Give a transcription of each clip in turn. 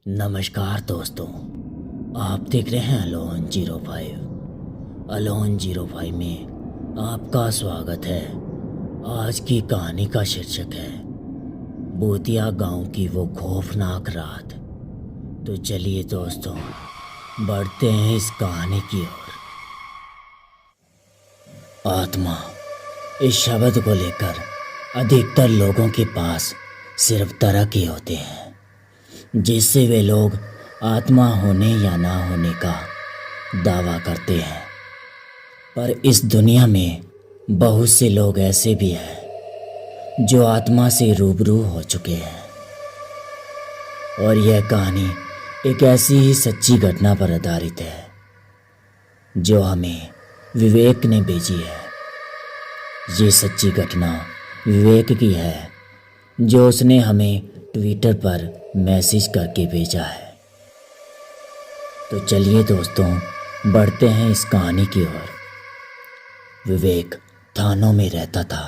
नमस्कार दोस्तों, आप देख रहे हैं अलोन 05। अलोन 05 में आपका स्वागत है। आज की कहानी का शीर्षक है भूतिया गांव की वो खौफनाक रात। तो चलिए दोस्तों, बढ़ते हैं इस कहानी की ओर। आत्मा इस शब्द को लेकर अधिकतर लोगों के पास सिर्फ तरक ही होते हैं, जिससे वे लोग आत्मा होने या ना होने का दावा करते हैं। पर इस दुनिया में बहुत से लोग ऐसे भी हैं जो आत्मा से रूबरू हो चुके हैं, और यह कहानी एक ऐसी ही सच्ची घटना पर आधारित है जो हमें विवेक ने भेजी है। ये सच्ची घटना विवेक की है, जो उसने हमें ट्विटर पर मैसेज करके भेजा है। तो चलिए दोस्तों, बढ़ते हैं इस कहानी की ओर। विवेक थानों में रहता था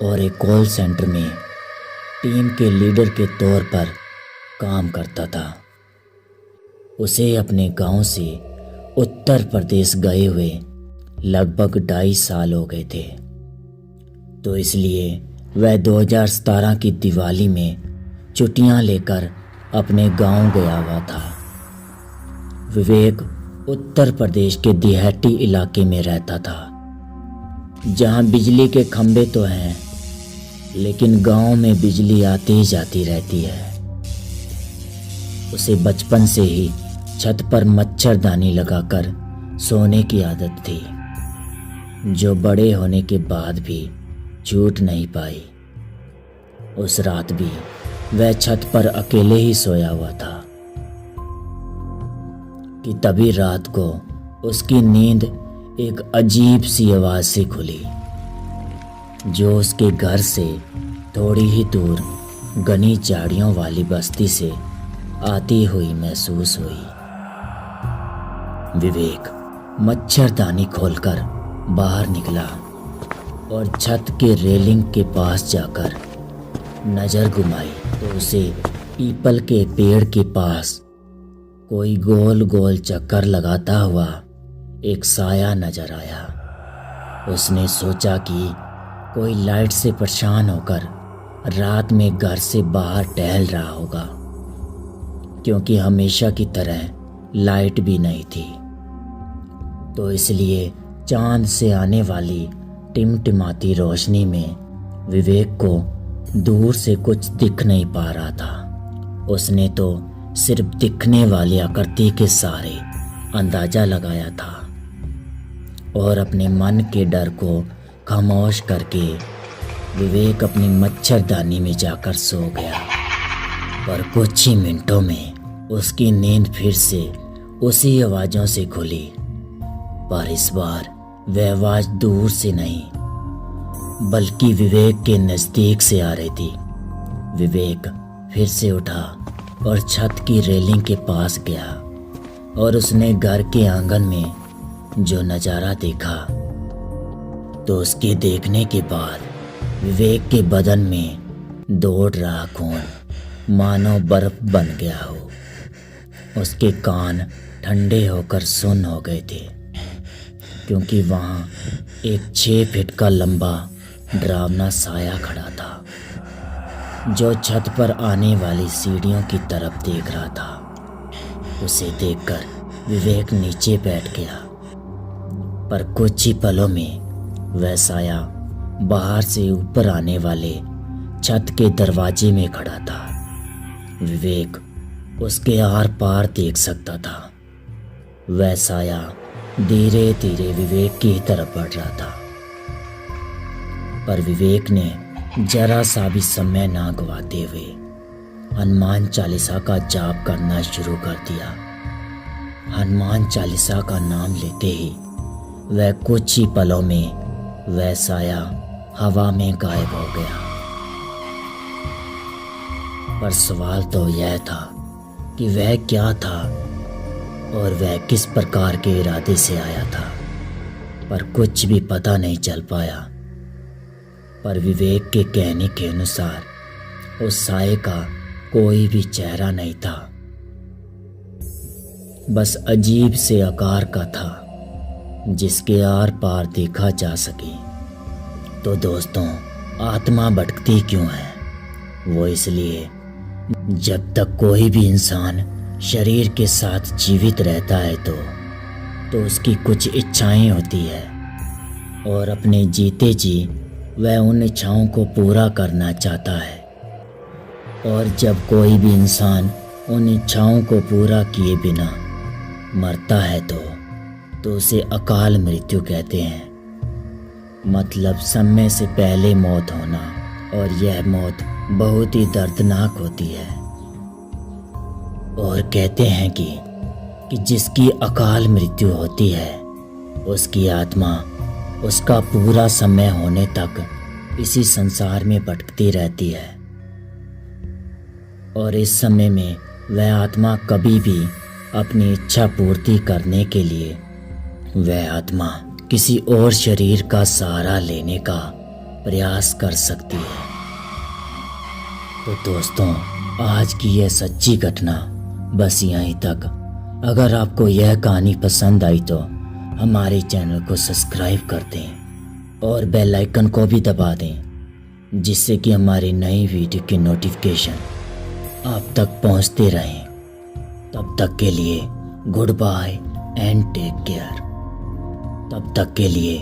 और एक कॉल सेंटर में टीम के लीडर के तौर पर काम करता था। उसे अपने गांव से उत्तर प्रदेश गए हुए लगभग 2.5 साल हो गए थे, तो इसलिए वह 2017 की दिवाली में छुट्टियां लेकर अपने गांव गया हुआ था। विवेक उत्तर प्रदेश के देहाती इलाके में रहता था, जहां बिजली के खंभे तो हैं, लेकिन गांव में बिजली आती जाती रहती है। उसे बचपन से ही छत पर मच्छरदानी लगाकर सोने की आदत थी, जो बड़े होने के बाद भी छूट नहीं पाई। उस रात भी वह छत पर अकेले ही सोया हुआ था कि तभी रात को उसकी नींद एक अजीब सी आवाज से खुली, जो उसके घर से थोड़ी ही दूर घनी झाड़ियों वाली बस्ती से आती हुई महसूस हुई। विवेक मच्छरदानी खोलकर बाहर निकला और छत के रेलिंग के पास जाकर नजर घुमाई तो उसे पीपल के पेड़ के पास कोई गोल गोल चक्कर लगाता हुआ एक साया नजर आया। उसने सोचा कि कोई लाइट से परेशान होकर रात में घर से बाहर टहल रहा होगा, क्योंकि हमेशा की तरह लाइट भी नहीं थी। तो इसलिए चांद से आने वाली टिमटिमाती रोशनी में विवेक को दूर से कुछ दिख नहीं पा रहा था। उसने तो सिर्फ दिखने वाली आकृति के सहारे अंदाजा लगाया था और अपने मन के डर को खामोश करके विवेक अपनी मच्छरदानी में जाकर सो गया। पर कुछ ही मिनटों में उसकी नींद फिर से उसी आवाज़ों से खुली, पर इस बार वह आवाज़ दूर से नहीं बल्कि विवेक के नज़दीक से आ रही थी। विवेक फिर से उठा और छत की रेलिंग के पास गया और उसने घर के आंगन में जो नज़ारा देखा, तो उसके देखने के बाद विवेक के बदन में दौड़ रहा खून मानो बर्फ बन गया हो। उसके कान ठंडे होकर सुन्न हो गए थे, क्योंकि वहाँ एक 6 फीट का लंबा डरावना साया खड़ा था, जो छत पर आने वाली सीढ़ियों की तरफ देख रहा था। उसे देखकर विवेक नीचे बैठ गया, पर कुछ ही पलों में वह साया बाहर से ऊपर आने वाले छत के दरवाजे में खड़ा था। विवेक उसके आर पार देख सकता था। वह साया धीरे धीरे विवेक की तरफ बढ़ रहा था, पर विवेक ने जरा सा भी समय ना गवाते हुए हनुमान चालीसा का जाप करना शुरू कर दिया। हनुमान चालीसा का नाम लेते ही वह कुछ ही पलों में वह साया हवा में गायब हो गया। पर सवाल तो यह था कि वह क्या था और वह किस प्रकार के इरादे से आया था, पर कुछ भी पता नहीं चल पाया। पर विवेक के कहने के अनुसार उस साये का कोई भी चेहरा नहीं था बस अजीब से आकार का था जिसके आर पार देखा जा सके। तो दोस्तों, आत्मा भटकती क्यों है? वो इसलिए जब तक कोई भी इंसान शरीर के साथ जीवित रहता है तो उसकी कुछ इच्छाएं होती है और अपने जीते जी वह उन इच्छाओं को पूरा करना चाहता है। और जब कोई भी इंसान उन इच्छाओं को पूरा किए बिना मरता है तो उसे अकाल मृत्यु कहते हैं। मतलब समय से पहले मौत होना, और यह मौत बहुत ही दर्दनाक होती है। और कहते हैं कि जिसकी अकाल मृत्यु होती है उसकी आत्मा उसका पूरा समय होने तक इसी संसार में भटकती रहती है। और इस समय में वह आत्मा कभी भी अपनी इच्छा पूर्ति करने के लिए वह आत्मा किसी और शरीर का सहारा लेने का प्रयास कर सकती है। तो दोस्तों, आज की यह सच्ची घटना बस यहीं तक। अगर आपको यह कहानी पसंद आई तो हमारे चैनल को सब्सक्राइब कर दें और बेल आइकन को भी दबा दें, जिससे कि हमारी नई वीडियो की नोटिफिकेशन आप तक पहुंचते रहें। तब तक के लिए goodbye and take care. तब तक के लिए